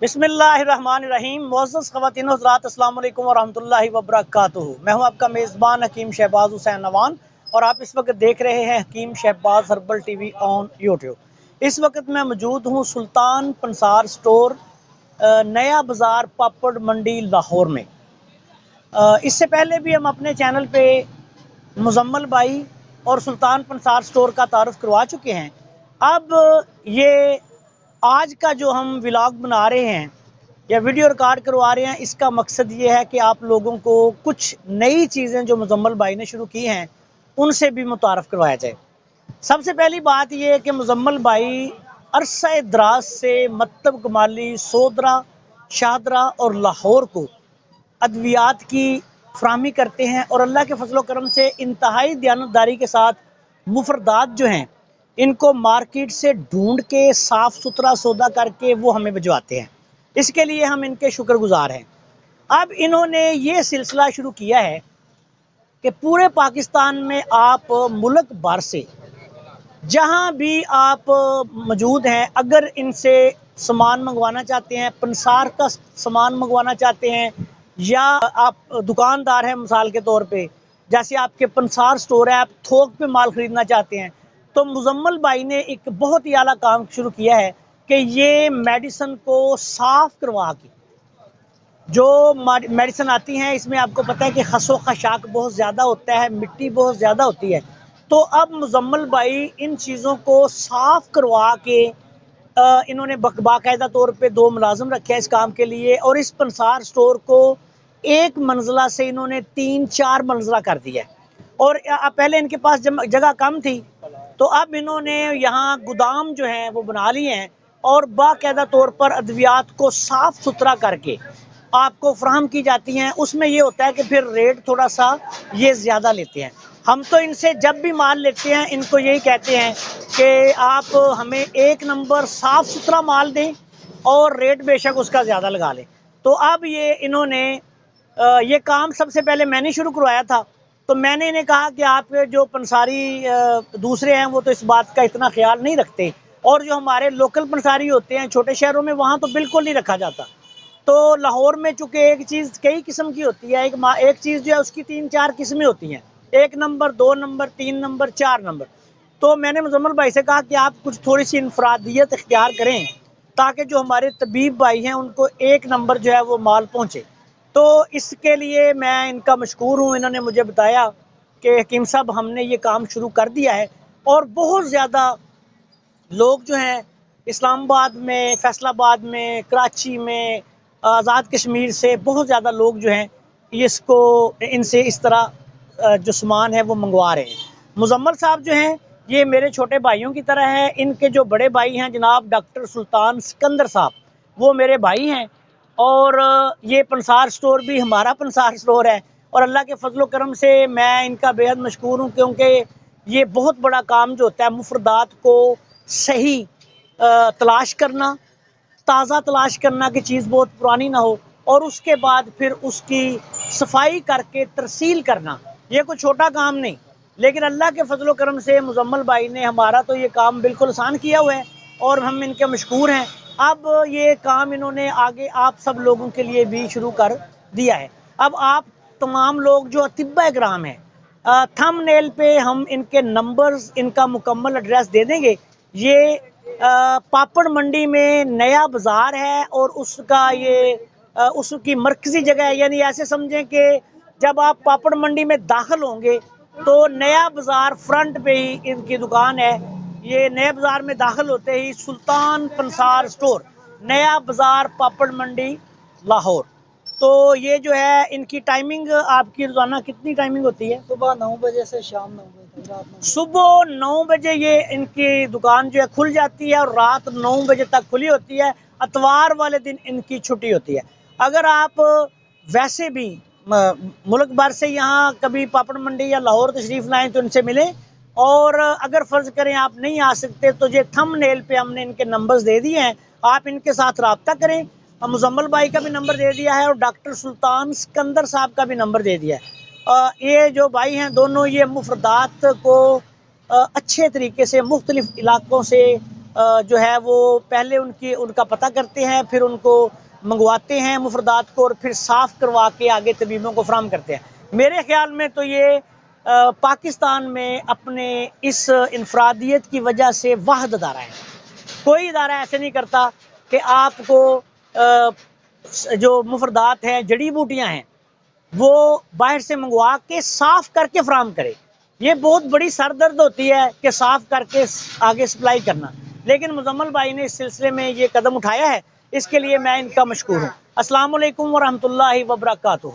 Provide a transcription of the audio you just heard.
बिस्मिल्लाहिर्रहमानिर्रहीम। मुअज़्ज़ज़ ख़वातीन हज़रात, अस्सलाम वालेकुम वरहमतुल्लाहि वबरकातुहू। मैं हूं आपका मेज़बान हकीम शहबाज हुसैन नवान और आप इस वक्त देख रहे हैं Hakeem Shahbaz herbal TV on YouTube. इस वक्त मैं मौजूद हूं सुल्तान पंसार स्टोर, नया बाज़ार, पापड़ मंडी, लाहौर में। इससे पहले भी हम अपने चैनल पे मुज़म्मल भाई और सुल्तान पंसार स्टोर का तारुफ करवा चुके हैं। अब ये आज का जो हम व्लॉग बना रहे हैं या वीडियो रिकॉर्ड करवा रहे हैं, इसका मकसद ये है कि आप लोगों को कुछ नई चीज़ें जो मुज़म्मल भाई ने शुरू की हैं उनसे भी मुतारफ़ करवाया जाए। सबसे पहली बात ये है कि मुज़म्मल भाई अरसा दराज से मत्तब कमाली, सोदरा, शादरा और लाहौर को अद्वियात की फराहमी करते हैं और अल्लाह के फजलो करम से इंतहाई दयानतदारी के साथ मुफरदात जो हैं इनको मार्केट से ढूंढ के साफ़ सुथरा सौदा करके वो हमें भिजवाते हैं। इसके लिए हम इनके शुक्रगुजार हैं। अब इन्होंने ये सिलसिला शुरू किया है कि पूरे पाकिस्तान में आप मुल्क भर से जहाँ भी आप मौजूद हैं, अगर इनसे सामान मंगवाना चाहते हैं, पंसार का सामान मंगवाना चाहते हैं, या आप दुकानदार हैं मिसाल के तौर पे, जैसे आपके पंसार स्टोर है, आप थोक पे माल ख़रीदना चाहते हैं, तो मुज़म्मल भाई ने एक बहुत ही आला काम शुरू किया है कि ये मेडिसिन को साफ़ करवा के, जो मेडिसिन आती हैं इसमें आपको पता है कि खसो खशाक बहुत ज़्यादा होता है, मिट्टी बहुत ज़्यादा होती है। तो अब मुज़म्मल भाई इन चीज़ों को साफ़ करवा के इन्होंने बाकायदा तौर पे 2 मुलाजिम रखे हैं इस काम के लिए, और इस पंसार स्टोर को एक मंजिला से इन्होंने 3-4 मंजिला कर दिया है। और पहले इनके पास जगह कम थी, तो अब इन्होंने यहाँ गोदाम जो हैं वो बना लिए हैं और बाकायदा तौर पर अद्वियात को साफ़ सुथरा करके आपको फ्राहम की जाती हैं। उसमें ये होता है कि फिर रेट थोड़ा सा ये ज़्यादा लेते हैं। हम तो इनसे जब भी माल लेते हैं इनको यही कहते हैं कि आप हमें एक नंबर साफ़ सुथरा माल दें और रेट बेशक उसका ज़्यादा लगा लें। तो अब ये इन्होंने ये काम सबसे पहले मैंने शुरू करवाया था। तो मैंने इन्हें कहा कि आप जो पंसारी दूसरे हैं वो तो इस बात का इतना ख्याल नहीं रखते, और जो हमारे लोकल पंसारी होते हैं छोटे शहरों में, वहाँ तो बिल्कुल नहीं रखा जाता। तो लाहौर में चूँकि एक चीज़ कई किस्म की होती है, एक चीज़ जो है उसकी 3-4 किस्में होती हैं, 1 नंबर, 2 नंबर, 3 नंबर, 4 नंबर। तो मैंने मुज़म्मल भाई से कहा कि आप कुछ थोड़ी सी इनफरादियत इख्तियार करें ताकि जो हमारे तबीब भाई हैं उनको 1 नंबर जो है वो माल पहुँचे। तो इसके लिए मैं इनका मशकूर हूँ। इन्होंने मुझे बताया कि हकीम साहब हमने ये काम शुरू कर दिया है, और बहुत ज़्यादा लोग जो हैं इस्लामाबाद में, फैसलाबाद में, कराची में, आज़ाद कश्मीर से बहुत ज़्यादा लोग जो हैं इसको इनसे इस तरह जो सामान है वो मंगवा रहे हैं। मुज़म्मल साहब जो हैं ये मेरे छोटे भाइयों की तरह हैं। इनके जो बड़े भाई हैं जनाब डॉक्टर सुल्तान सिकंदर साहब, वो मेरे भाई हैं। और ये पंसार स्टोर भी हमारा पंसार स्टोर है, और अल्लाह के फजलो करम से मैं इनका बेहद मशकूर हूँ, क्योंकि ये बहुत बड़ा काम जो होता है मुफरदात को सही तलाश करना, ताज़ा तलाश करना कि चीज़ बहुत पुरानी ना हो, और उसके बाद फिर उसकी सफाई करके तरसील करना, ये कोई छोटा काम नहीं। लेकिन अल्लाह के फजलो करम से मुज़म्मल भाई ने हमारा तो ये काम बिल्कुल आसान किया हुआ है और हम इनके मशकूर हैं। अब ये काम इन्होंने आगे आप सब लोगों के लिए भी शुरू कर दिया है। अब आप तमाम लोग जो अतिब्बा कराम हैं, थंबनेल पे हम इनके नंबर्स, इनका मुकम्मल एड्रेस दे देंगे। ये पापड़ मंडी में नया बाज़ार है और उसका ये उसकी मरकज़ी जगह है। यानी ऐसे समझें कि जब आप पापड़ मंडी में दाखिल होंगे तो नया बाज़ार फ्रंट पे ही इनकी दुकान है। ये नए बाज़ार में दाखिल होते ही सुल्तान पंसार स्टोर, नया बाज़ार, पापड़ मंडी, लाहौर। तो ये जो है इनकी टाइमिंग, आपकी रोज़ाना कितनी टाइमिंग होती है? सुबह 9 बजे से शाम 9 बजे तक, रात 9 बजे। सुबह 9 बजे ये इनकी दुकान जो है खुल जाती है और रात 9 बजे तक खुली होती है। अतवार वाले दिन इनकी छुट्टी होती है। अगर आप वैसे भी मुल्क भर से यहाँ कभी पापड़ मंडी या लाहौर तशरीफ़ लाएँ तो इनसे मिलें, और अगर फ़र्ज़ करें आप नहीं आ सकते तो ये थंबनेल पे हमने इनके नंबर्स दे दिए हैं, आप इनके साथ रब्ता करें। मुज़म्मल भाई का भी नंबर दे दिया है और डॉक्टर सुल्तान सिकंदर साहब का भी नंबर दे दिया है। ये जो भाई हैं दोनों, ये मुफरदात को अच्छे तरीके से मुख्तलिफ़ इलाक़ों से جو ہے وہ پہلے ان کا پتہ کرتے ہیں، پھر ان کو منگواتے ہیں مفردات کو، اور پھر صاف کروا کے آگے طبیبوں کو فراہم کرتے ہیں۔ میرے خیال میں تو یہ پاکستان میں اپنے اس انفرادیت کی وجہ سے واحد ادارہ ہے۔ کوئی ادارہ ایسے نہیں کرتا کہ آپ کو جو مفردات ہیں، جڑی بوٹیاں ہیں، وہ باہر سے منگوا کے صاف کر کے فراہم کرے۔ یہ بہت بڑی سردرد ہوتی ہے کہ صاف کر کے آگے سپلائی کرنا، لیکن مزمل بھائی نے اس سلسلے میں یہ قدم اٹھایا ہے، اس کے لیے میں ان کا مشکور ہوں۔ السلام علیکم ورحمۃ اللہ وبرکاتہ۔